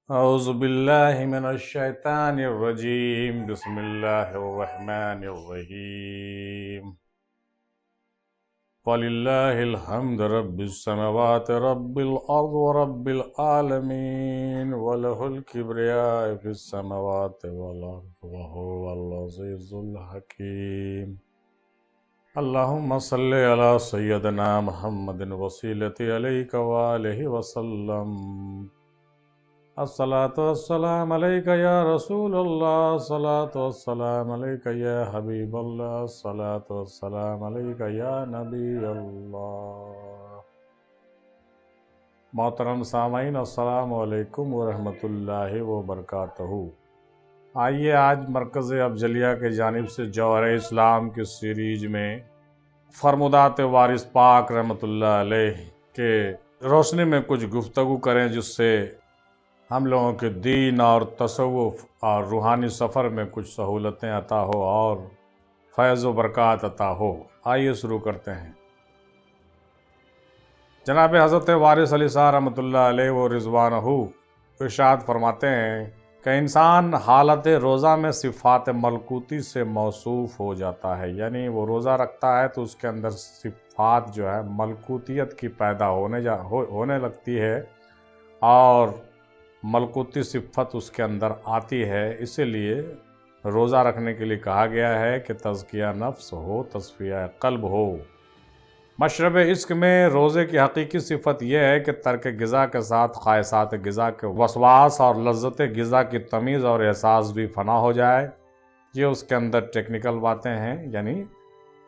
اعوذ باللہ من الشیطان الرجیم بسم اللہ الرحمن الرحیم وَلِلَّهِ الْحَمْدُ رَبِّ السَّمَوَاتِ رَبِّ الْأَرْضِ وَرَبِّ الْعَالَمِينَ وَلَهُ الْكِبْرِيَاءُ فِي السَّمَوَاتِ وَالْأَرْضِ وَهُوَ الْعَزِيزُ الْحَكِيمُ اللهم صل على سيدنا محمد وسيلة إليك وآله وسلم الصلاة والسلام عليك يا رسول الله الصلاة والسلام عليك يا حبيب الله الصلاة والسلام عليك يا نبي الله محترم سامعین السلام علیکم ورحمۃ اللہ وبرکاتہ۔ آئیے آج مرکز افضلیہ کے جانب سے جوہر اسلام کی سیریز میں فرمودات وارث پاک رحمۃ اللہ علیہ کے روشنی میں کچھ گفتگو کریں جس سے ہم لوگوں کے دین اور تصوف اور روحانی سفر میں کچھ سہولتیں عطا ہو اور فیض و برکات عطا ہو۔ آئیے شروع کرتے ہیں۔ جناب حضرت وارث علی صاحب رحمۃ اللہ علیہ و رضوانہ ارشاد فرماتے ہیں کہ انسان حالت روزہ میں صفات ملکوتی سے موصوف ہو جاتا ہے، یعنی وہ روزہ رکھتا ہے تو اس کے اندر صفات جو ہے ملکوتیت کی پیدا ہونے لگتی ہے اور ملکوتی صفت اس کے اندر آتی ہے۔ اسی لیے روزہ رکھنے کے لیے کہا گیا ہے کہ تزکیہ نفس ہو، تصفیہ قلب ہو۔ مشرب عشق میں روزے کی حقیقی صفت یہ ہے کہ ترک غذا کے ساتھ خواہشات غذا کے وسواس اور لذت غذا کی تمیز اور احساس بھی فنا ہو جائے۔ یہ اس کے اندر ٹیکنیکل باتیں ہیں، یعنی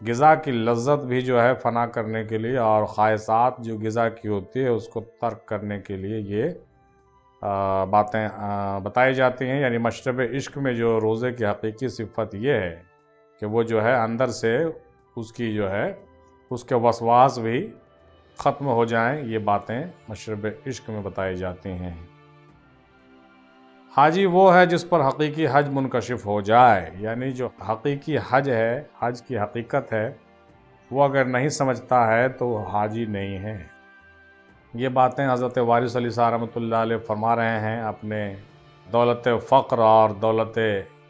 غذا کی لذت بھی جو ہے فنا کرنے کے لیے اور خواہشات جو غذا کی ہوتی ہے اس کو ترک کرنے کے لیے یہ باتیں بتائی جاتی ہیں۔ یعنی مشرب عشق میں جو روزے کی حقیقی صفت یہ ہے کہ وہ جو ہے اندر سے اس کی جو ہے اس کے وسواس بھی ختم ہو جائیں، یہ باتیں مشرب عشق میں بتائی جاتی ہیں۔ حاجی وہ ہے جس پر حقیقی حج منکشف ہو جائے، یعنی جو حقیقی حج ہے، حج کی حقیقت ہے، وہ اگر نہیں سمجھتا ہے تو وہ حاجی نہیں ہے۔ یہ باتیں حضرت وارث علی صاحب رحمۃ اللہ علیہ فرما رہے ہیں اپنے دولت فقر اور دولت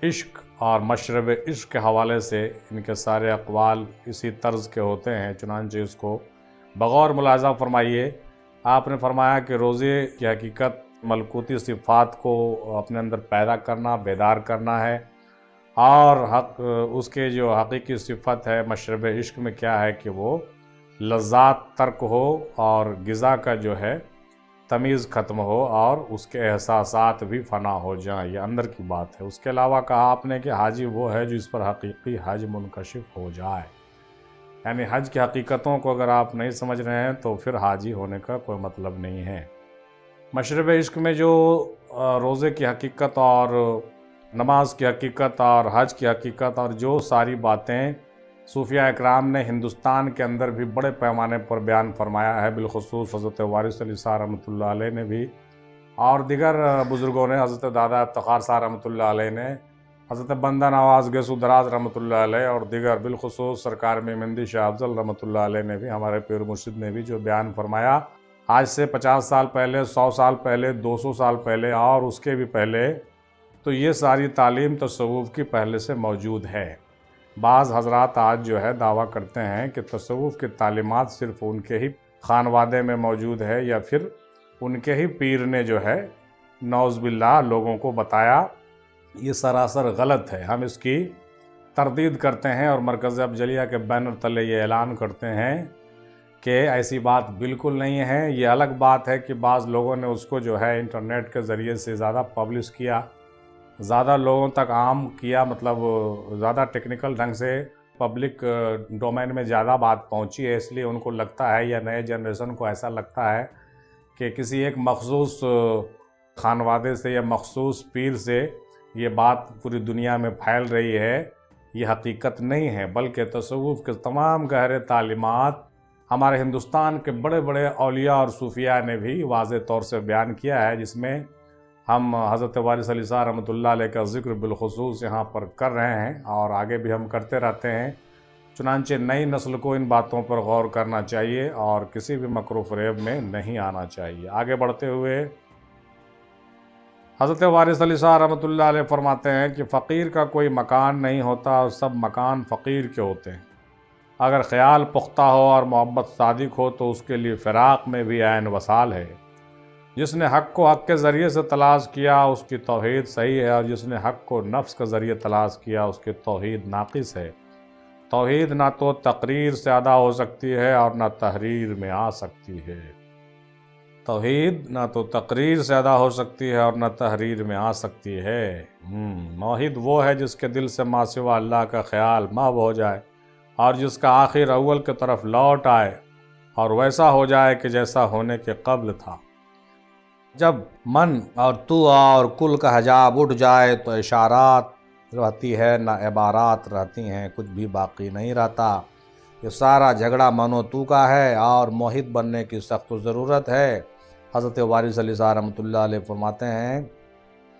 عشق اور مشرب عشق کے حوالے سے۔ ان کے سارے اقوال اسی طرز کے ہوتے ہیں، چنانچہ اس کو بغور ملاحظہ فرمائیے۔ آپ نے فرمایا کہ روزے کی حقیقت ملکوتی صفات کو اپنے اندر پیدا کرنا، بیدار کرنا ہے، اور اس کے جو حقیقی صفت ہے مشرب عشق میں کیا ہے کہ وہ لذات ترک ہو اور غذا کا جو ہے تمیز ختم ہو اور اس کے احساسات بھی فنا ہو جائیں۔ یہ اندر کی بات ہے۔ اس کے علاوہ کہا آپ نے کہ حاجی وہ ہے جس پر حقیقی حج منکشف ہو جائے، یعنی حج کی حقیقتوں کو اگر آپ نہیں سمجھ رہے ہیں تو پھر حاجی ہونے کا کوئی مطلب نہیں ہے۔ مشرب عشق میں جو روزے کی حقیقت اور نماز کی حقیقت اور حج کی حقیقت اور جو ساری باتیں صوفیہ اکرام نے ہندوستان کے اندر بھی بڑے پیمانے پر بیان فرمایا ہے، بالخصوص حضرت وارث علی صاحب رحمۃ اللہ علیہ نے بھی، اور دیگر بزرگوں نے، حضرت دادا افتخار صاحب رحمۃ اللہ علیہ نے، حضرت بندہ نواز گیسو دراز رحمۃ اللہ علیہ اور دیگر، بالخصوص سرکار میں مہندی شاہ افضل رحمۃ اللہ علیہ نے بھی، ہمارے پیر مرشد نے بھی جو بیان فرمایا آج سے 50 سال پہلے، 100 سال پہلے، 200 سال پہلے اور اس کے بھی پہلے، تو یہ ساری تعلیم تصوف کی پہلے سے موجود ہے۔ بعض حضرات آج جو ہے دعویٰ کرتے ہیں کہ تصوف کی تعلیمات صرف ان کے ہی خانوادے میں موجود ہے یا پھر ان کے ہی پیر نے جو ہے نعوذ باللہ لوگوں کو بتایا۔ یہ سراسر غلط ہے۔ ہم اس کی تردید کرتے ہیں اور مرکز افضلیہ کے بینر تلے یہ اعلان کرتے ہیں کہ ایسی بات بالکل نہیں ہے۔ یہ الگ بات ہے کہ بعض لوگوں نے اس کو جو ہے انٹرنیٹ کے ذریعے سے زیادہ پبلش کیا، زیادہ لوگوں تک عام کیا، مطلب زیادہ ٹیکنیکل ڈھنگ سے پبلک ڈومین میں زیادہ بات پہنچی ہے، اس لیے ان کو لگتا ہے یا نئے جنریشن کو ایسا لگتا ہے کہ کسی ایک مخصوص خانوادے سے یا مخصوص پیر سے یہ بات پوری دنیا میں پھیل رہی ہے۔ یہ حقیقت نہیں ہے، بلکہ تصوف کے تمام گہرے تعلیمات ہمارے ہندوستان کے بڑے بڑے اولیاء اور صوفیاء نے بھی واضح طور سے بیان کیا ہے، جس میں ہم حضرت وارث علی صاحب رحمۃ اللہ علیہ کا ذکر بالخصوص یہاں پر کر رہے ہیں اور آگے بھی ہم کرتے رہتے ہیں۔ چنانچہ نئی نسل کو ان باتوں پر غور کرنا چاہیے اور کسی بھی مکر و فریب میں نہیں آنا چاہیے۔ آگے بڑھتے ہوئے حضرت وارث علی صاحب رحمۃ اللہ علیہ فرماتے ہیں کہ فقیر کا کوئی مکان نہیں ہوتا اور سب مکان فقیر کے ہوتے ہیں۔ اگر خیال پختہ ہو اور محبت صادق ہو تو اس کے لیے فراق میں بھی عین وصال ہے۔ جس نے حق کو حق کے ذریعے سے تلاش کیا اس کی توحید صحیح ہے، اور جس نے حق کو نفس کے ذریعے تلاش کیا اس کی توحید ناقص ہے۔ توحید نہ تو تقریر سے ادا ہو سکتی ہے اور نہ تحریر میں آ سکتی ہے۔ توحید نہ تو تقریر سے ادا ہو سکتی ہے اور نہ تحریر میں آ سکتی ہے۔ موحد وہ ہے جس کے دل سے ما سوا اللہ کا خیال محو ہو جائے، اور جس کا آخر اول کی طرف لوٹ آئے اور ویسا ہو جائے کہ جیسا ہونے کے قبل تھا۔ جب من اور تو اور کل کا حجاب اٹھ جائے تو اشارات رہتی ہے نہ عبارات رہتی ہیں، کچھ بھی باقی نہیں رہتا۔ یہ سارا جھگڑا من و تو کا ہے اور موحد بننے کی سخت ضرورت ہے۔ حضرت وارث علی صاحب رحمۃ اللہ علیہ فرماتے ہیں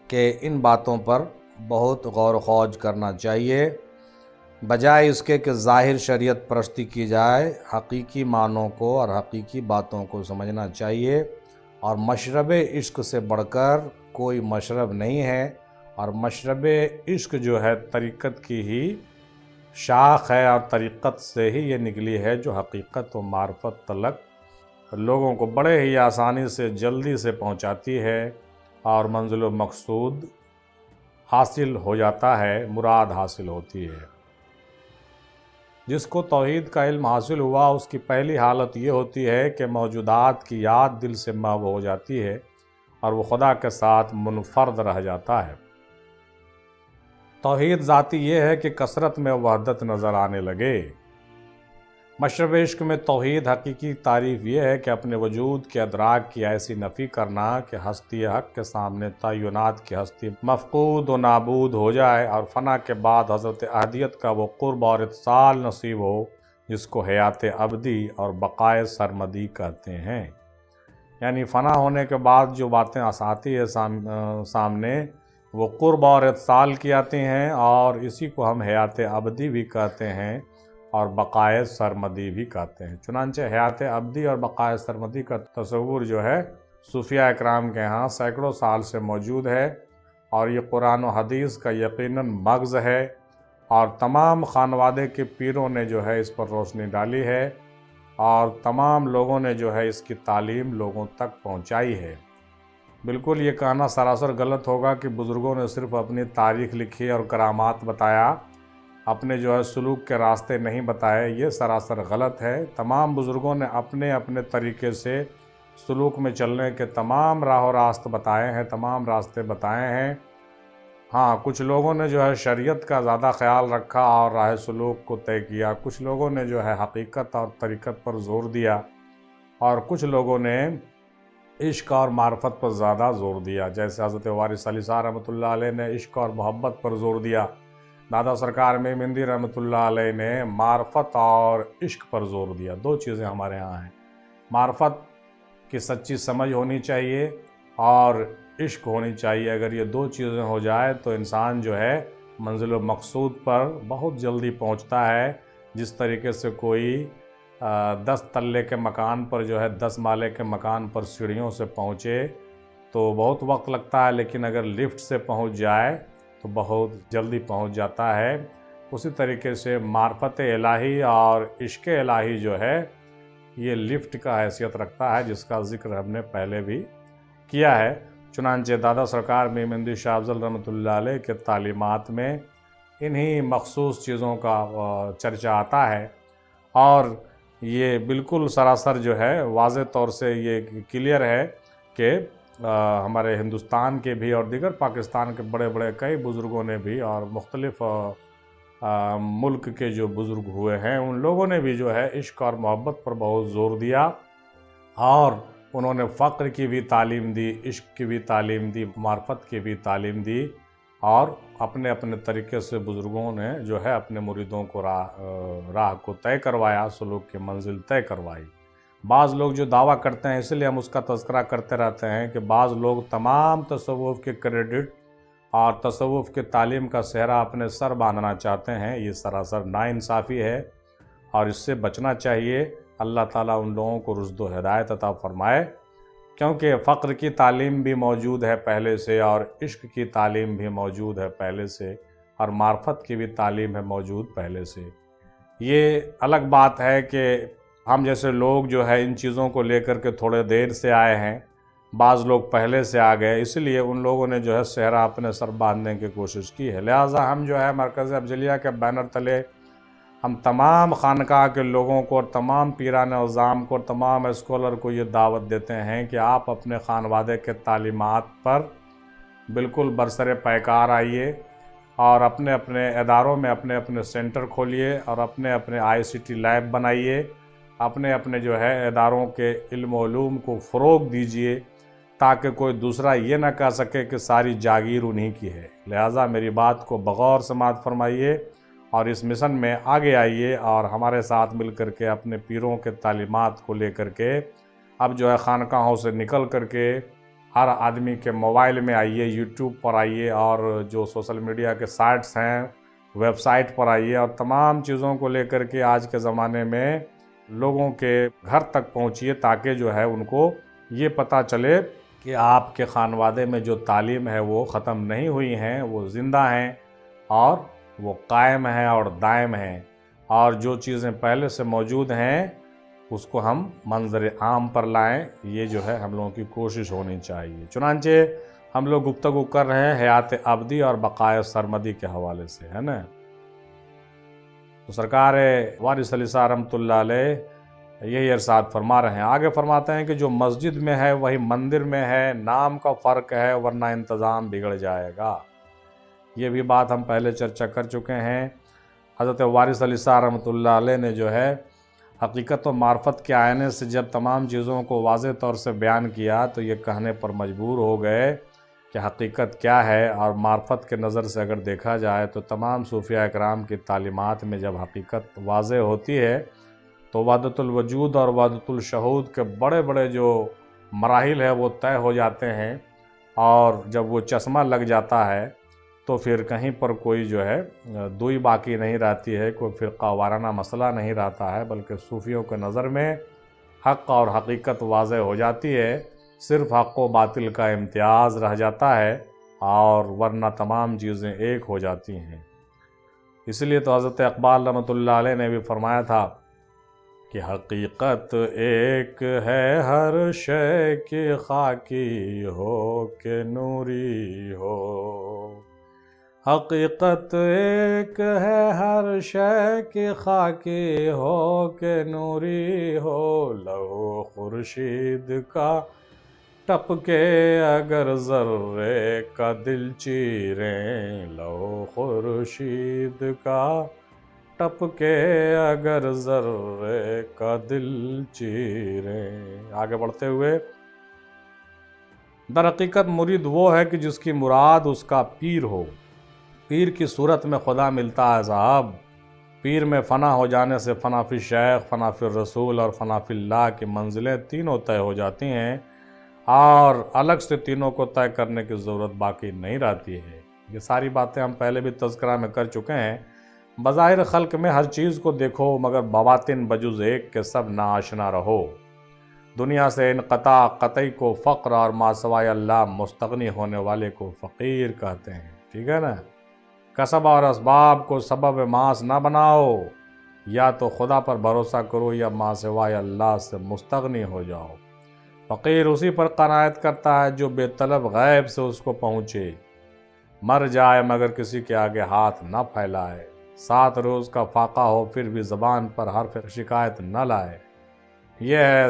کہ ان باتوں پر بہت غور و خوض کرنا چاہیے، بجائے اس کے کہ ظاہر شریعت پرستی کی جائے۔ حقیقی معنوں کو اور حقیقی باتوں کو سمجھنا چاہیے، اور مشرب عشق سے بڑھ کر کوئی مشرب نہیں ہے، اور مشرب عشق جو ہے طریقت کی ہی شاخ ہے، اور طریقت سے ہی یہ نکلی ہے جو حقیقت و معرفت تلک لوگوں کو بڑے ہی آسانی سے جلدی سے پہنچاتی ہے، اور منزل و مقصود حاصل ہو جاتا ہے، مراد حاصل ہوتی ہے۔ جس کو توحید کا علم حاصل ہوا اس کی پہلی حالت یہ ہوتی ہے کہ موجودات کی یاد دل سے محو ہو جاتی ہے، اور وہ خدا کے ساتھ منفرد رہ جاتا ہے۔ توحید ذاتی یہ ہے کہ کثرت میں وحدت نظر آنے لگے۔ مشرب عشق میں توحید حقیقی تعریف یہ ہے کہ اپنے وجود کے ادراک کی ایسی نفی کرنا کہ ہستی حق کے سامنے تعینات کی ہستی مفقود و نابود ہو جائے، اور فنا کے بعد حضرت احدیت کا وہ قرب اور اتصال نصیب ہو جس کو حیات ابدی اور بقائے سرمدی کہتے ہیں۔ یعنی فنا ہونے کے بعد جو باتیں آتی ہے سامنے، وہ قرب اور اتصال کی آتی ہیں، اور اسی کو ہم حیات ابدی بھی کہتے ہیں اور بقائے سرمدی بھی کہتے ہیں۔ چنانچہ حیات ابدی اور بقائے سرمدی کا تصور جو ہے صوفیہ اکرام کے ہاں سینکڑوں سال سے موجود ہے، اور یہ قرآن و حدیث کا یقیناً مغز ہے، اور تمام خانوادے کے پیروں نے جو ہے اس پر روشنی ڈالی ہے، اور تمام لوگوں نے جو ہے اس کی تعلیم لوگوں تک پہنچائی ہے۔ بالکل یہ کہنا سراسر غلط ہوگا کہ بزرگوں نے صرف اپنی تاریخ لکھی اور کرامات بتایا، اپنے جو ہے سلوک کے راستے نہیں بتائے۔ یہ سراسر غلط ہے۔ تمام بزرگوں نے اپنے اپنے طریقے سے سلوک میں چلنے کے تمام راہ و راست بتائے ہیں، تمام راستے بتائے ہیں۔ ہاں، کچھ لوگوں نے جو ہے شریعت کا زیادہ خیال رکھا اور راہ سلوک کو طے کیا، کچھ لوگوں نے جو ہے حقیقت اور طریقت پر زور دیا، اور کچھ لوگوں نے عشق اور معرفت پر زیادہ زور دیا، جیسے حضرت وارث علی صاحب رحمۃ اللہ علیہ نے عشق اور محبت پر زور دیا، دادا سرکار مہندی رحمۃ اللہ علیہ نے معرفت اور عشق پر زور دیا۔ دو چیزیں ہمارے ہاں ہیں، معرفت کی سچی سمجھ ہونی چاہیے اور عشق ہونی چاہیے۔ اگر یہ دو چیزیں ہو جائے تو انسان جو ہے منزل و مقصود پر بہت جلدی پہنچتا ہے۔ جس طریقے سے کوئی 10 تلے کے مکان پر جو ہے 10 مالے کے مکان پر سیڑھیوں سے پہنچے تو بہت وقت لگتا ہے، لیکن اگر لفٹ سے پہنچ جائے تو بہت جلدی پہنچ جاتا ہے۔ اسی طریقے سے معرفت الہی اور عشق الہی جو ہے یہ لفٹ کا حیثیت رکھتا ہے، جس کا ذکر ہم نے پہلے بھی کیا ہے۔ چنانچہ دادا سرکار مہندی شاہ افضل رحمۃ اللہ علیہ کے تعلیمات میں انہی مخصوص چیزوں کا چرچا آتا ہے، اور یہ بالکل سراسر جو ہے واضح طور سے یہ کلیئر ہے کہ ہمارے ہندوستان کے بھی اور دیگر پاکستان کے بڑے بڑے کئی بزرگوں نے بھی اور مختلف ملک کے جو بزرگ ہوئے ہیں ان لوگوں نے بھی جو ہے عشق اور محبت پر بہت زور دیا، اور انہوں نے فقر کی بھی تعلیم دی، عشق کی بھی تعلیم دی، معرفت کی بھی تعلیم دی، اور اپنے اپنے طریقے سے بزرگوں نے جو ہے اپنے مریدوں کو راہ کو طے کروایا، سلوک کی منزل طے کروائی۔ بعض لوگ جو دعویٰ کرتے ہیں، اس لیے ہم اس کا تذکرہ کرتے رہتے ہیں کہ بعض لوگ تمام تصوف کے کریڈٹ اور تصوف کے تعلیم کا صحرا اپنے سر باندھنا چاہتے ہیں۔ یہ سراسر ناانصافی ہے اور اس سے بچنا چاہیے۔ اللہ تعالیٰ ان لوگوں کو رشد و ہدایت عطا فرمائے۔ کیونکہ فقر کی تعلیم بھی موجود ہے پہلے سے، اور عشق کی تعلیم بھی موجود ہے پہلے سے، اور معرفت کی بھی تعلیم ہے موجود پہلے سے۔ یہ الگ بات ہے کہ ہم جیسے لوگ جو ہے ان چیزوں کو لے کر کے تھوڑے دیر سے آئے ہیں، بعض لوگ پہلے سے آ گئے، اس لیے ان لوگوں نے جو ہے صحرا اپنے سر باندھنے کی کوشش کی ہے۔ لہٰذا ہم جو ہے مرکز افضلیہ کے بینر تلے ہم تمام خانقاہ کے لوگوں کو اور تمام پیران عظام کو اور تمام اسکالر کو یہ دعوت دیتے ہیں کہ آپ اپنے خانوادے کے تعلیمات پر بالکل برسر پیکار آئیے، اور اپنے اپنے اداروں میں اپنے اپنے سینٹر کھولیے، اور اپنے اپنے ICT لیب بنائیے، اپنے اپنے جو ہے اداروں کے علم و علوم کو فروغ دیجیے، تاکہ کوئی دوسرا یہ نہ کہہ سکے کہ ساری جاگیر انہی کی ہے۔ لہٰذا میری بات کو بغور سماعت فرمائیے اور اس مشن میں آگے آئیے، اور ہمارے ساتھ مل کر کے اپنے پیروں کے تعلیمات کو لے کر کے اب جو ہے خانقاہوں سے نکل کر کے ہر آدمی کے موبائل میں آئیے، یوٹیوب پر آئیے، اور جو سوشل میڈیا کے سائٹس ہیں ویب سائٹ پر آئیے، اور تمام چیزوں کو لے کر کے آج کے زمانے میں لوگوں کے گھر تک پہنچیے، تاکہ جو ہے ان کو یہ پتہ چلے کہ آپ کے خانوادے میں جو تعلیم ہے وہ ختم نہیں ہوئی ہیں، وہ زندہ ہیں اور وہ قائم ہیں اور دائم ہیں، اور جو چیزیں پہلے سے موجود ہیں اس کو ہم منظر عام پر لائیں۔ یہ جو ہے ہم لوگوں کی کوشش ہونی چاہیے۔ چنانچہ ہم لوگ گفتگو کر رہے ہیں حیات ابدی اور بقائے سرمدی کے حوالے سے، ہے نا۔ تو سرکار وارث علی صاحب رحمۃ اللہ علیہ یہی ارشاد فرما رہے ہیں، آگے فرماتے ہیں کہ جو مسجد میں ہے وہی مندر میں ہے، نام کا فرق ہے ورنہ انتظام بگڑ جائے گا۔ یہ بھی بات ہم پہلے چرچا کر چکے ہیں۔ حضرت وارث علی صاحب رحمۃ اللہ علیہ نے جو ہے حقیقت و معرفت کے آئینے سے جب تمام چیزوں کو واضح طور سے بیان کیا تو یہ کہنے پر مجبور ہو گئے کہ حقیقت کیا ہے، اور معرفت کے نظر سے اگر دیکھا جائے تو تمام صوفیاء اکرام کی تعلیمات میں جب حقیقت واضح ہوتی ہے تو وحدت الوجود اور وحدت الشہود کے بڑے بڑے جو مراحل ہے وہ طے ہو جاتے ہیں، اور جب وہ چشمہ لگ جاتا ہے تو پھر کہیں پر کوئی جو ہے دوئی باقی نہیں رہتی ہے، کوئی فرقہ وارانہ مسئلہ نہیں رہتا ہے، بلکہ صوفیوں کے نظر میں حق اور حقیقت واضح ہو جاتی ہے، صرف حق و باطل کا امتیاز رہ جاتا ہے، اور ورنہ تمام چیزیں ایک ہو جاتی ہیں۔ اس لیے تو حضرت اقبال رحمۃ اللہ علیہ نے بھی فرمایا تھا کہ حقیقت ایک ہے ہر شے کہ خاکی ہو کہ نوری ہو، حقیقت ایک ہے ہر شے کہ خاکی ہو کہ نوری ہو، لہو خورشید کا ٹپ کے اگر ذرے کا دل چیریں، لہو خورشید کا ٹپ کے اگر ذرے کا دل چیریں۔ آگے بڑھتے ہوئے، در حقیقت مرید وہ ہے کہ جس کی مراد اس کا پیر ہو۔ پیر کی صورت میں خدا ملتا ہے صاحب۔ پیر میں فنا ہو جانے سے فنا فی شیخ، فنا فی الرسول اور فنا فی اللہ کی منزلیں تینوں طے ہو جاتی ہیں، اور الگ سے تینوں کو طے کرنے کی ضرورت باقی نہیں رہتی ہے۔ یہ ساری باتیں ہم پہلے بھی تذکرہ میں کر چکے ہیں۔ بظاہر خلق میں ہر چیز کو دیکھو، مگر بواطن بجز ایک کے سب ناآشنا رہو۔ دنیا سے انقطاع قطعی کو فقر، اور ما سوائے اللہ مستغنی ہونے والے کو فقیر کہتے ہیں، ٹھیک ہے نا۔ کسب اور اسباب کو سبب معاش نہ بناؤ، یا تو خدا پر بھروسہ کرو یا ما سوائے اللہ سے مستغنی ہو جاؤ۔ فقیر اسی پر قناعت کرتا ہے جو بے طلب غیب سے اس کو پہنچے، مر جائے مگر کسی کے آگے ہاتھ نہ پھیلائے، 7 روز کا فاقہ ہو پھر بھی زبان پر حرف شکایت نہ لائے۔ یہ ہے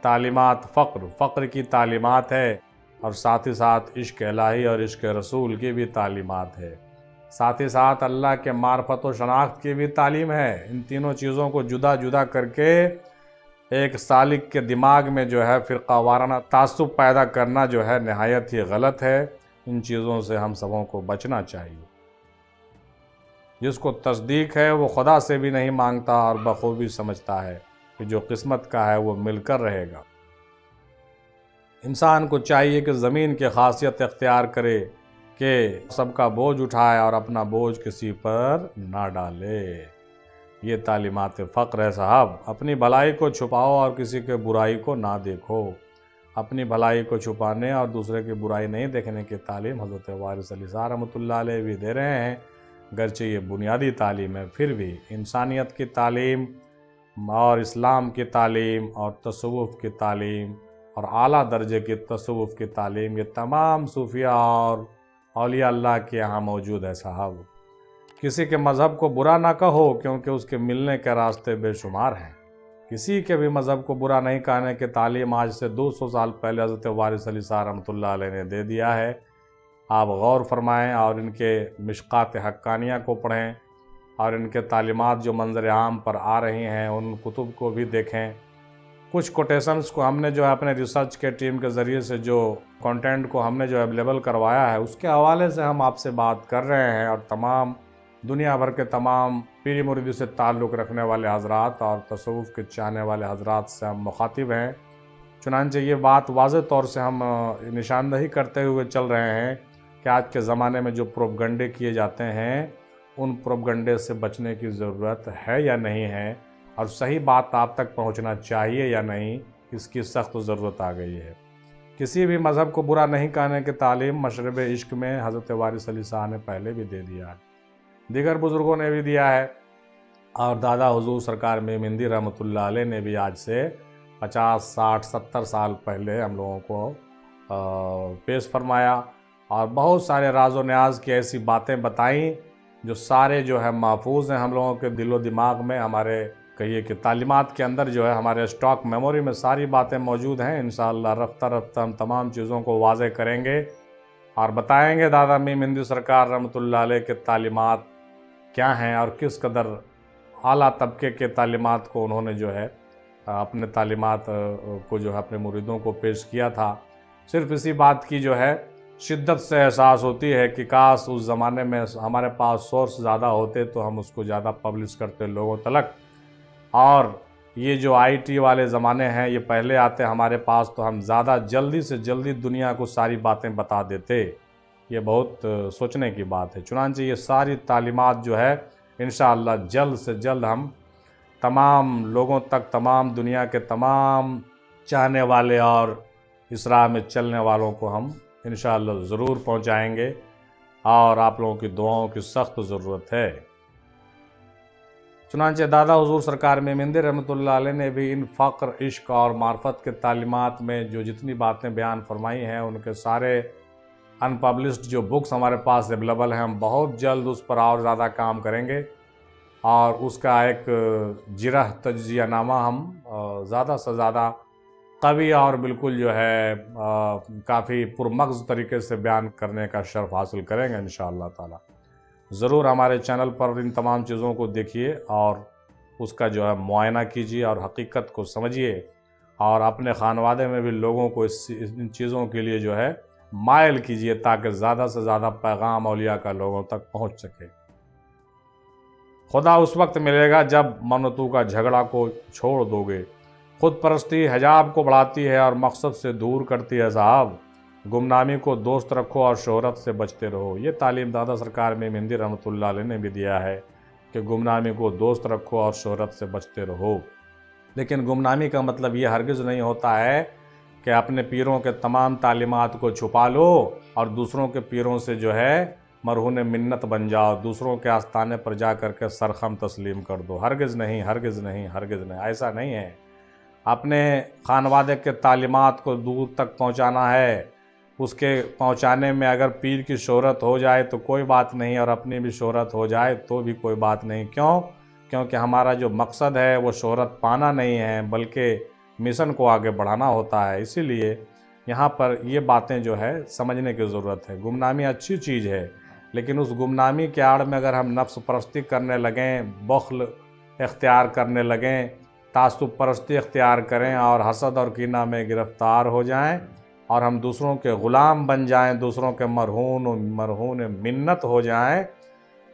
تعلیمات فقر کی تعلیمات ہے، اور ساتھ ہی ساتھ عشق الہی اور عشق رسول کی بھی تعلیمات ہے، ساتھ ہی ساتھ اللہ کے معرفت و شناخت کی بھی تعلیم ہے۔ ان تینوں چیزوں کو جدا جدا کر کے ایک سالک کے دماغ میں جو ہے فرقہ وارانہ تعصب پیدا کرنا جو ہے نہایت ہی غلط ہے۔ ان چیزوں سے ہم سبوں کو بچنا چاہیے۔ جس کو تصدیق ہے وہ خدا سے بھی نہیں مانگتا، اور بخوبی سمجھتا ہے کہ جو قسمت کا ہے وہ مل کر رہے گا۔ انسان کو چاہیے کہ زمین کی خاصیت اختیار کرے کہ سب کا بوجھ اٹھائے اور اپنا بوجھ کسی پر نہ ڈالے۔ یہ تعلیمات فقر ہے صاحب۔ اپنی بھلائی کو چھپاؤ اور کسی کے برائی کو نہ دیکھو۔ اپنی بھلائی کو چھپانے اور دوسرے کی برائی نہیں دیکھنے کی تعلیم حضرت وارث علی صاحب رحمۃ اللہ علیہ بھی دے رہے ہیں۔ گرچہ یہ بنیادی تعلیم ہے، پھر بھی انسانیت کی تعلیم اور اسلام کی تعلیم اور تصوف کی تعلیم اور اعلیٰ درجے کی تصوف کی تعلیم، یہ تمام صوفیہ اور اولیاء اللہ کے یہاں موجود ہے صاحب۔ کسی کے مذہب کو برا نہ کہو، کیونکہ اس کے ملنے کے راستے بے شمار ہیں۔ کسی کے بھی مذہب کو برا نہیں کہنے کی تعلیم آج سے 200 سال پہلے حضرت وارث علی صاحب رحمۃ اللہ علیہ نے دے دیا ہے۔ آپ غور فرمائیں اور ان کے مشکات حقانیہ کو پڑھیں اور ان کے تعلیمات جو منظر عام پر آ رہی ہیں ان کتب کو بھی دیکھیں۔ کچھ کوٹیشنز کو ہم نے جو ہے اپنے ریسرچ کے ٹیم کے ذریعے سے جو کنٹینٹ کو ہم نے جو اویلیبل کروایا ہے اس کے حوالے سے ہم آپ سے بات کر رہے ہیں، اور تمام دنیا بھر کے تمام پیری مریدی سے تعلق رکھنے والے حضرات اور تصوف کے چاہنے والے حضرات سے ہم مخاطب ہیں۔ چنانچہ یہ بات واضح طور سے ہم نشاندہی کرتے ہوئے چل رہے ہیں کہ آج کے زمانے میں جو پروپگنڈے کیے جاتے ہیں ان پروپگنڈے سے بچنے کی ضرورت ہے یا نہیں ہے، اور صحیح بات آپ تک پہنچنا چاہیے یا نہیں، اس کی سخت ضرورت آ گئی ہے۔ کسی بھی مذہب کو برا نہیں کہنے کی تعلیم مشرب عشق میں حضرت وارث علی صاحب نے پہلے بھی دے دیا ہے، دیگر بزرگوں نے بھی دیا ہے، اور دادا حضور سرکار میم ہندی رحمۃ اللہ علیہ نے بھی آج سے 50 60 70 سال پہلے ہم لوگوں کو پیش فرمایا، اور بہت سارے راز و نیاز کی ایسی باتیں بتائیں جو سارے جو ہے محفوظ ہیں ہم لوگوں کے دل و دماغ میں، ہمارے کہیے کہ تعلیمات کے اندر جو ہے ہمارے اسٹاک میموری میں ساری باتیں موجود ہیں۔ انشاءاللہ رفتہ رفتہ ہم تمام چیزوں کو واضح کریں گے اور بتائیں گے دادا میم ہندی سرکار رحمۃ اللہ علیہ کے تعلیمات کیا ہیں اور کس قدر اعلیٰ طبقے کے تعلیمات کو انہوں نے جو ہے اپنے تعلیمات کو جو ہے اپنے مریدوں کو پیش کیا تھا۔ صرف اسی بات کی جو ہے شدت سے احساس ہوتی ہے کہ کاش اس زمانے میں ہمارے پاس سورس زیادہ ہوتے تو ہم اس کو زیادہ پبلش کرتے لوگوں تلک، اور یہ جو آئی ٹی والے زمانے ہیں یہ پہلے آتے ہمارے پاس تو ہم زیادہ جلدی سے جلدی دنیا کو ساری باتیں بتا دیتے۔ یہ بہت سوچنے کی بات ہے۔ چنانچہ یہ ساری تعلیمات جو ہے انشاءاللہ جلد سے جلد ہم تمام لوگوں تک، تمام دنیا کے تمام چاہنے والے اور اس راہ میں چلنے والوں کو ہم انشاءاللہ ضرور پہنچائیں گے، اور آپ لوگوں کی دعاؤں کی سخت ضرورت ہے۔ چنانچہ دادا حضور سرکار میم ہندی رحمۃ اللہ علیہ نے بھی ان فقر، عشق اور معرفت کے تعلیمات میں جو جتنی باتیں بیان فرمائی ہیں ان کے سارے ان پبلشڈ جو بکس ہمارے پاس اویلیبل ہیں، ہم بہت جلد اس پر اور زیادہ کام کریں گے، اور اس کا ایک جرح تجزیہ نامہ ہم زیادہ سے زیادہ قوی اور بالکل جو ہے کافی پرمغز طریقے سے بیان کرنے کا شرف حاصل کریں گے انشاءاللہ تعالی۔ ضرور ہمارے چینل پر ان تمام چیزوں کو دیکھیے اور اس کا جو ہے معائنہ کیجیے اور حقیقت کو سمجھیے، اور اپنے خانوادے میں بھی لوگوں کو ان چیزوں کے لیے جو ہے مائل کیجیے تاکہ زیادہ سے زیادہ پیغام اولیاء کا لوگوں تک پہنچ سکے۔ خدا اس وقت ملے گا جب منتوں کا جھگڑا کو چھوڑ دو گے۔ خود پرستی حجاب کو بڑھاتی ہے اور مقصد سے دور کرتی ہے صاحب۔ گمنامی کو دوست رکھو اور شہرت سے بچتے رہو۔ یہ تعلیم دادا سرکار میم ہندی رحمۃ اللہ علیہ نے بھی دیا ہے کہ گمنامی کو دوست رکھو اور شہرت سے بچتے رہو۔ لیکن گمنامی کا مطلب یہ ہرگز نہیں ہوتا ہے کہ اپنے پیروں کے تمام تعلیمات کو چھپا لو اور دوسروں کے پیروں سے جو ہے مرہون منت بن جاؤ، دوسروں کے آستانے پر جا کر کے سرخم تسلیم کر دو۔ ہرگز نہیں، ہرگز نہیں، ہرگز نہیں، ایسا نہیں ہے۔ اپنے خانوادے کے تعلیمات کو دور تک پہنچانا ہے، اس کے پہنچانے میں اگر پیر کی شہرت ہو جائے تو کوئی بات نہیں، اور اپنی بھی شہرت ہو جائے تو بھی کوئی بات نہیں۔ کیونکہ ہمارا جو مقصد ہے وہ شہرت پانا نہیں ہے بلکہ مشن کو آگے بڑھانا ہوتا ہے۔ اسی لیے یہاں پر یہ باتیں جو ہے سمجھنے کی ضرورت ہے۔ گمنامی اچھی چیز ہے، لیکن اس گمنامی کے آڑ میں اگر ہم نفس پرستی کرنے لگیں، بخل اختیار کرنے لگیں، تعصب پرستی اختیار کریں اور حسد اور کینہ میں گرفتار ہو جائیں اور ہم دوسروں کے غلام بن جائیں، دوسروں کے مرہون منت ہو جائیں،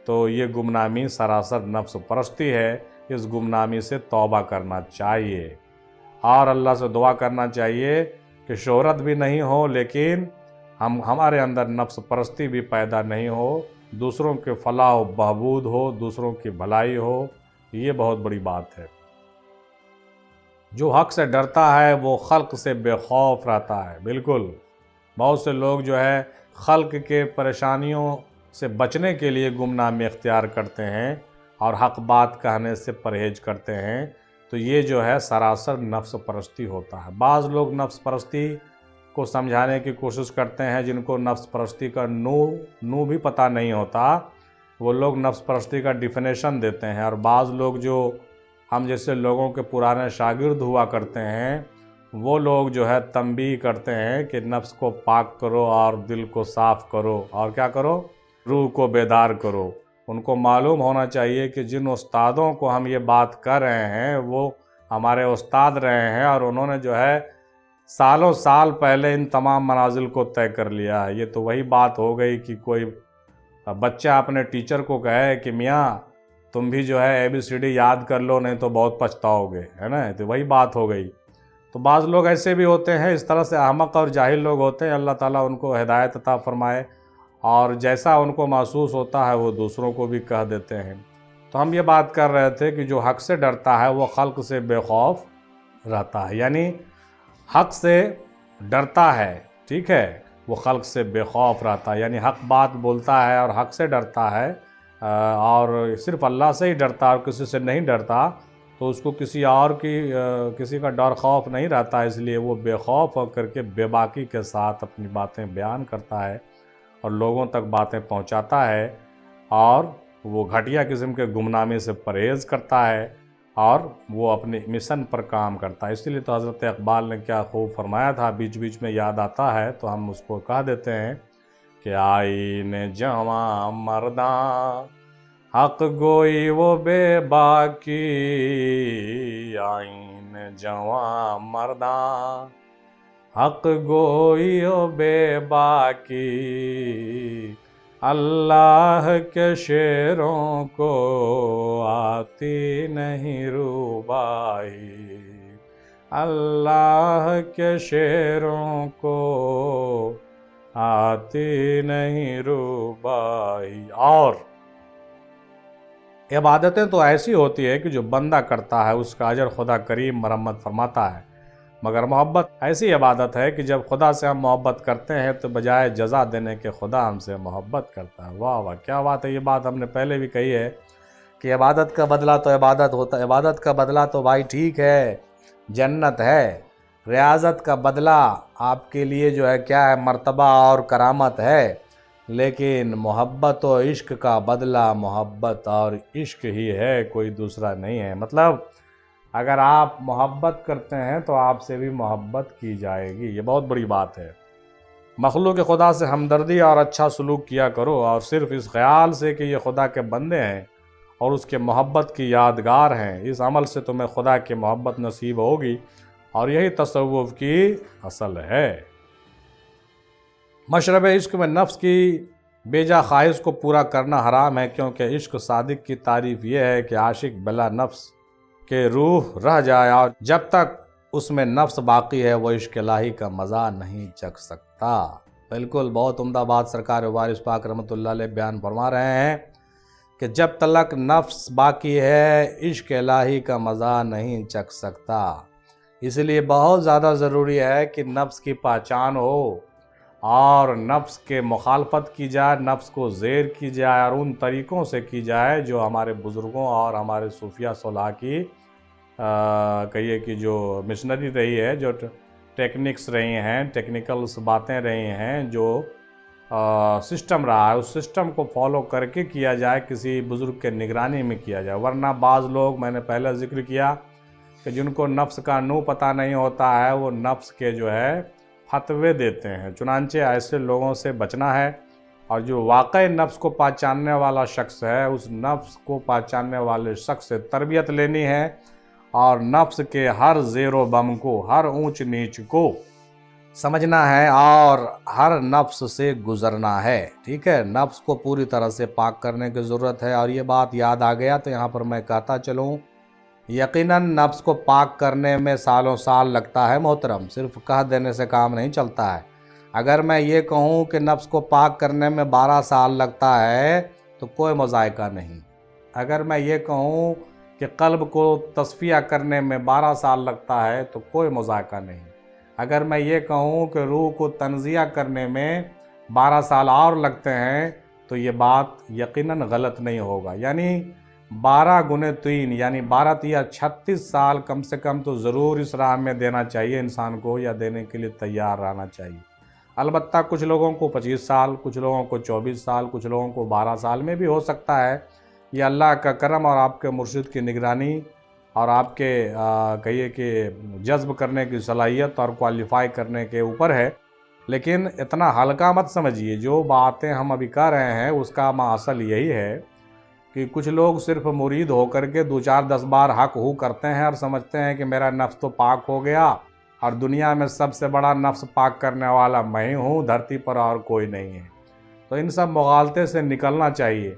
تو یہ گمنامی سراسر نفس پرستی ہے۔ اس گمنامی سے توبہ کرنا چاہیے اور اللہ سے دعا کرنا چاہیے کہ شہرت بھی نہیں ہو، لیکن ہمارے اندر نفس پرستی بھی پیدا نہیں ہو، دوسروں کے فلاح و بہبود ہو، دوسروں کی بھلائی ہو۔ یہ بہت بڑی بات ہے۔ جو حق سے ڈرتا ہے وہ خلق سے بے خوف رہتا ہے۔ بالکل، بہت سے لوگ جو ہے خلق کے پریشانیوں سے بچنے کے لیے گمنامی اختیار کرتے ہیں اور حق بات کہنے سے پرہیز کرتے ہیں، تو یہ جو ہے سراسر نفس پرستی ہوتا ہے۔ بعض لوگ نفس پرستی کو سمجھانے کی کوشش کرتے ہیں، جن کو نفس پرستی کا نو بھی پتہ نہیں ہوتا، وہ لوگ نفس پرستی کا ڈیفینیشن دیتے ہیں، اور بعض لوگ جو ہم جیسے لوگوں کے پرانے شاگرد ہوا کرتے ہیں، وہ لوگ جو ہے تنبیہ کرتے ہیں کہ نفس کو پاک کرو اور دل کو صاف کرو، اور کیا کرو؟ روح کو بیدار کرو۔ ان کو معلوم ہونا چاہیے کہ جن استادوں کو ہم یہ بات کر رہے ہیں وہ ہمارے استاد رہے ہیں، اور انہوں نے جو ہے سالوں سال پہلے ان تمام منازل کو طے کر لیا ہے۔ یہ تو وہی بات ہو گئی کہ کوئی بچہ اپنے ٹیچر کو کہے کہ میاں تم بھی جو ہے ABCD یاد کر لو، نہیں تو بہت پچھتاؤ گے، ہے نا؟ تو وہی بات ہو گئی۔ تو بعض لوگ ایسے بھی ہوتے ہیں، اس طرح سے احمق اور جاہل لوگ ہوتے ہیں، اللہ تعالیٰ ان کو ہدایت عطا فرمائے، اور جیسا ان کو محسوس ہوتا ہے وہ دوسروں کو بھی کہہ دیتے ہیں۔ تو ہم یہ بات کر رہے تھے کہ جو حق سے ڈرتا ہے وہ خلق سے بے خوف رہتا ہے، یعنی حق سے ڈرتا ہے، ٹھیک ہے، وہ خلق سے بے خوف رہتا ہے، یعنی حق بات بولتا ہے اور حق سے ڈرتا ہے، اور صرف اللہ سے ہی ڈرتا اور کسی سے نہیں ڈرتا، تو اس کو کسی کا ڈر خوف نہیں رہتا، اس لیے وہ بے خوف ہو کر کے بے باکی کے ساتھ اپنی باتیں بیان کرتا ہے اور لوگوں تک باتیں پہنچاتا ہے، اور وہ گھٹیا قسم کے گمنامی سے پرہیز کرتا ہے، اور وہ اپنے مشن پر کام کرتا ہے۔ اسی لیے تو حضرت اقبال نے کیا خوب فرمایا تھا، بیچ بیچ میں یاد آتا ہے تو ہم اس کو کہہ دیتے ہیں کہ آئین جواں مرداں حق گوئی وہ بے باکی، آئین جواں مرداں حق گوئی وہ بے باکی، اللہ کے شعروں کو آتی نہیں روبائی، اللہ کے شعروں کو آتی نہیں روبائی۔ اور عبادتیں تو ایسی ہوتی ہے کہ جو بندہ کرتا ہے اس کا اجر خدا کریم مرمت فرماتا ہے، مگر محبت ایسی عبادت ہے کہ جب خدا سے ہم محبت کرتے ہیں تو بجائے جزا دینے کے خدا ہم سے محبت کرتا ہے۔ واہ واہ، کیا بات ہے! یہ بات ہم نے پہلے بھی کہی ہے کہ عبادت کا بدلہ تو عبادت ہوتا ہے، عبادت کا بدلہ تو بھائی ٹھیک ہے، جنت ہے، ریاضت کا بدلہ آپ کے لیے جو ہے کیا ہے، مرتبہ اور کرامت ہے، لیکن محبت و عشق کا بدلہ محبت اور عشق ہی ہے، کوئی دوسرا نہیں ہے۔ مطلب اگر آپ محبت کرتے ہیں تو آپ سے بھی محبت کی جائے گی، یہ بہت بڑی بات ہے۔ مخلوق خدا سے ہمدردی اور اچھا سلوک کیا کرو، اور صرف اس خیال سے کہ یہ خدا کے بندے ہیں اور اس کے محبت کی یادگار ہیں، اس عمل سے تمہیں خدا کی محبت نصیب ہوگی، اور یہی تصوف کی اصل ہے۔ مشرب عشق میں نفس کی بیجا خواہش کو پورا کرنا حرام ہے، کیونکہ عشق صادق کی تعریف یہ ہے کہ عاشق بلا نفس کہ روح رہ جائے، اور جب تک اس میں نفس باقی ہے وہ عشق الہی کا مزہ نہیں چکھ سکتا۔ بالکل، بہت عمدہ بات سرکار وارث پاک رحمۃ اللہ علیہ بیان فرما رہے ہیں کہ جب تک نفس باقی ہے عشق الہی کا مزہ نہیں چکھ سکتا۔ اس لیے بہت زیادہ ضروری ہے کہ نفس کی پہچان ہو اور نفس کے مخالفت کی جائے، نفس کو زیر کی جائے، اور ان طریقوں سے کی جائے جو ہمارے بزرگوں اور ہمارے صوفیہ صلحاء کی کہیے کہ جو مشنری رہی ہے، جو ٹیکنکس رہی ہیں، ٹیکنیکلس باتیں رہی ہیں، جو سسٹم رہا ہے، اس سسٹم کو فالو کر کے کیا جائے، کسی بزرگ کے نگرانی میں کیا جائے۔ ورنہ بعض لوگ، میں نے پہلے ذکر کیا کہ جن کو نفس کا نو پتہ نہیں ہوتا ہے، وہ نفس کے جو ہے فتوے دیتے ہیں۔ چنانچہ ایسے لوگوں سے بچنا ہے، اور جو واقعی نفس کو پہچاننے والا شخص ہے، اس نفس کو پہچاننے والے شخص سے تربیت لینی ہے، اور نفس کے ہر زیر و بم کو، ہر اونچ نیچ کو سمجھنا ہے، اور ہر نفس سے گزرنا ہے، ٹھیک ہے؟ نفس کو پوری طرح سے پاک کرنے کی ضرورت ہے۔ اور یہ بات یاد آ گیا تو یہاں پر میں کہتا چلوں، یقیناً نفس کو پاک کرنے میں سالوں سال لگتا ہے محترم، صرف کہہ دینے سے کام نہیں چلتا ہے۔ اگر میں یہ کہوں کہ نفس کو پاک کرنے میں 12 سال لگتا ہے تو کوئی مذائقہ نہیں۔ اگر میں یہ کہوں کہ قلب کو تصفیہ کرنے میں 12 سال لگتا ہے تو کوئی مذاکرہ نہیں۔ اگر میں یہ کہوں کہ روح کو تنزیہ کرنے میں 12 سال اور لگتے ہیں تو یہ بات یقیناً غلط نہیں ہوگا، یعنی 12 گنے 3 یعنی 12 یا 36 سال کم سے کم تو ضرور اس راہ میں دینا چاہیے انسان کو، یا دینے کے لیے تیار رہنا چاہیے۔ البتہ کچھ لوگوں کو 25 سال، کچھ لوگوں کو 24 سال، کچھ لوگوں کو 12 سال میں بھی ہو سکتا ہے۔ یہ اللہ کا کرم اور آپ کے مرشد کی نگرانی اور آپ کے کہیے کہ جذب کرنے کی صلاحیت اور کوالیفائی کرنے کے اوپر ہے، لیکن اتنا ہلکا مت سمجھیے۔ جو باتیں ہم ابھی کر رہے ہیں اس کا اصل یہی ہے کہ کچھ لوگ صرف مرید ہو کر کے 2 4 10 بار حق ہو کرتے ہیں اور سمجھتے ہیں کہ میرا نفس تو پاک ہو گیا اور دنیا میں سب سے بڑا نفس پاک کرنے والا میں ہی ہوں، دھرتی پر اور کوئی نہیں ہے۔ تو ان سب مغالطے سے نکلنا چاہیے۔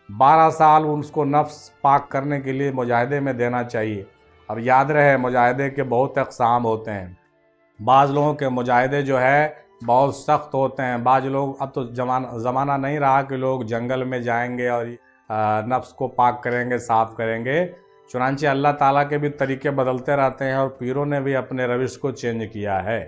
12 سال اس کو نفس پاک کرنے کے لیے مجاہدے میں دینا چاہیے، اور یاد رہے مجاہدے کے بہت اقسام ہوتے ہیں۔ بعض لوگوں کے مجاہدے جو ہے بہت سخت ہوتے ہیں۔ بعض لوگ، اب تو زمانہ نہیں رہا کہ لوگ جنگل میں جائیں گے اور نفس کو پاک کریں گے، صاف کریں گے۔ چنانچہ اللہ تعالیٰ کے بھی طریقے بدلتے رہتے ہیں اور پیروں نے بھی اپنے روش کو چینج کیا ہے۔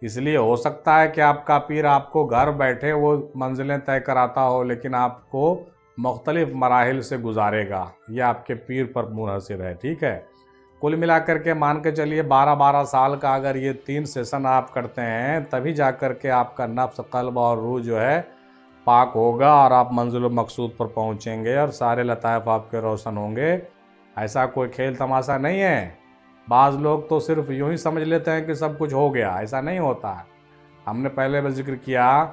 اس لیے ہو سکتا ہے کہ آپ کا پیر آپ کو گھر بیٹھے وہ منزلیں طے کراتا ہو، لیکن آپ کو مختلف مراحل سے گزارے گا۔ یہ آپ کے پیر پر منحصر ہے، ٹھیک ہے۔ کل ملا کر کے مان کے چلیے 12 سال کا اگر یہ 3 سیشن آپ کرتے ہیں تبھی جا کر کے آپ کا نفس، قلب اور روح جو ہے پاک ہوگا اور آپ منزل و مقصود پر پہنچیں گے اور سارے لطائف آپ کے روشن ہوں گے۔ ایسا کوئی کھیل تماشا نہیں ہے۔ بعض لوگ تو صرف یوں ہی سمجھ لیتے ہیں کہ سب کچھ ہو گیا، ایسا نہیں ہوتا ہے۔ ہم نے پہلے بھی ذکر کیا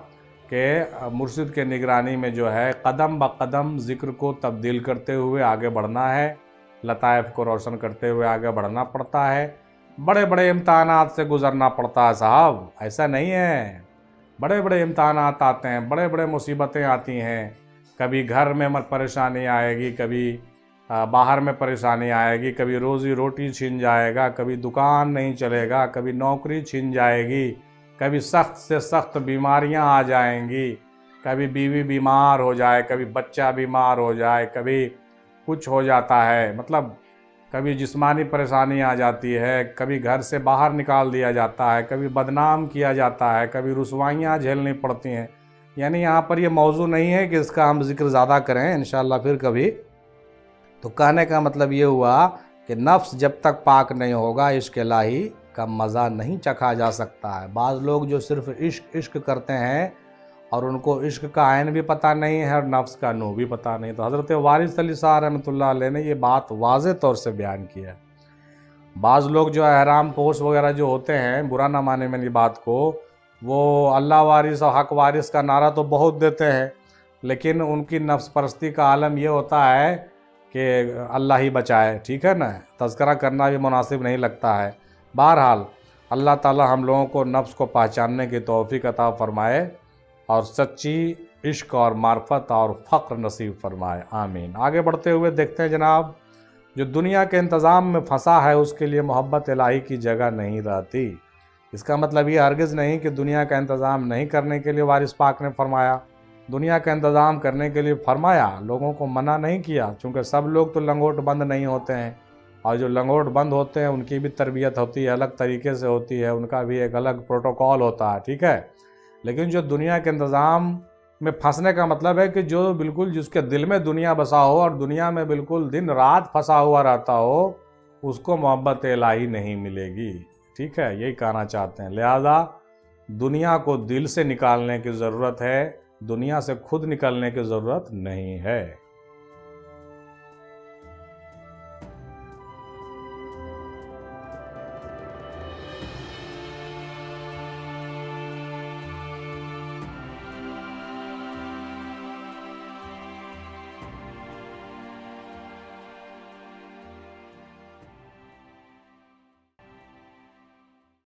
کہ مرشد کے نگرانی میں جو ہے قدم بقدم ذکر کو تبدیل کرتے ہوئے آگے بڑھنا ہے، لطائف کو روشن کرتے ہوئے آگے بڑھنا پڑتا ہے۔ بڑے بڑے امتحانات سے گزرنا پڑتا ہے صاحب، ایسا نہیں ہے۔ بڑے بڑے امتحانات آتے ہیں، بڑے بڑے مصیبتیں آتی ہیں۔ کبھی گھر میں پریشانی آئے گی، کبھی باہر میں پریشانی آئے گی، کبھی روزی روٹی چھن جائے گا، کبھی دکان نہیں چلے گا، کبھی نوکری چھن جائے گی، کبھی سخت سے سخت بیماریاں آ جائیں گی، کبھی بیوی بیمار ہو جائے، کبھی بچہ بیمار ہو جائے، کبھی کچھ ہو جاتا ہے، مطلب کبھی جسمانی پریشانی آ جاتی ہے، کبھی گھر سے باہر نکال دیا جاتا ہے، کبھی بدنام کیا جاتا ہے، کبھی رسوائیاں جھیلنی پڑتی ہیں۔ یعنی یہاں پر یہ موضوع نہیں ہے کہ اس کا ہم ذکر زیادہ کریں، انشاءاللہ پھر کبھی۔ تو کہنے کا مطلب یہ ہوا کہ نفس جب تک پاک نہیں ہوگا عشق الہی کا مزہ نہیں چکھا جا سکتا ہے۔ بعض لوگ جو صرف عشق کرتے ہیں اور ان کو عشق کا عین بھی پتہ نہیں ہے اور نفس کا نو بھی پتہ نہیں۔ تو حضرت وارث علی صاحب رحمۃ اللہ علیہ نے یہ بات واضح طور سے بیان کیا ہے۔ بعض لوگ جو احرام پوش وغیرہ جو ہوتے ہیں، برا نہ مانے میری بات کو، وہ اللہ وارث اور حق وارث کا نعرہ تو بہت دیتے ہیں، لیکن ان کی نفس پرستی کا عالم یہ ہوتا ہے کہ اللہ ہی بچائے، ٹھیک ہے نا، تذکرہ کرنا بھی مناسب نہیں لگتا ہے۔ بہرحال اللہ تعالی ہم لوگوں کو نفس کو پہچاننے کی توفیق عطا فرمائے اور سچی عشق اور معرفت اور فقر نصیب فرمائے، آمین۔ آگے بڑھتے ہوئے دیکھتے ہیں جناب، جو دنیا کے انتظام میں پھنسا ہے اس کے لیے محبت الہی کی جگہ نہیں رہتی۔ اس کا مطلب یہ ہرگز نہیں کہ دنیا کا انتظام نہیں کرنے کے لیے وارث پاک نے فرمایا، دنیا کا انتظام کرنے کے لیے فرمایا، لوگوں کو منع نہیں کیا، چونکہ سب لوگ تو لنگوٹ بند نہیں ہوتے ہیں، اور جو لنگوٹ بند ہوتے ہیں ان کی بھی تربیت ہوتی ہے، الگ طریقے سے ہوتی ہے، ان کا بھی ایک الگ پروٹوکول ہوتا ہے، ٹھیک ہے۔ لیکن جو دنیا کے انتظام میں پھنسنے کا مطلب ہے کہ جو بالکل جس کے دل میں دنیا بسا ہو اور دنیا میں بالکل دن رات پھنسا ہوا رہتا ہو، اس کو محبت الہی نہیں ملے گی، ٹھیک ہے، یہی کہنا چاہتے ہیں۔ لہذا دنیا کو دل سے نکالنے کی ضرورت ہے، دنیا سے خود نکلنے کی ضرورت نہیں ہے۔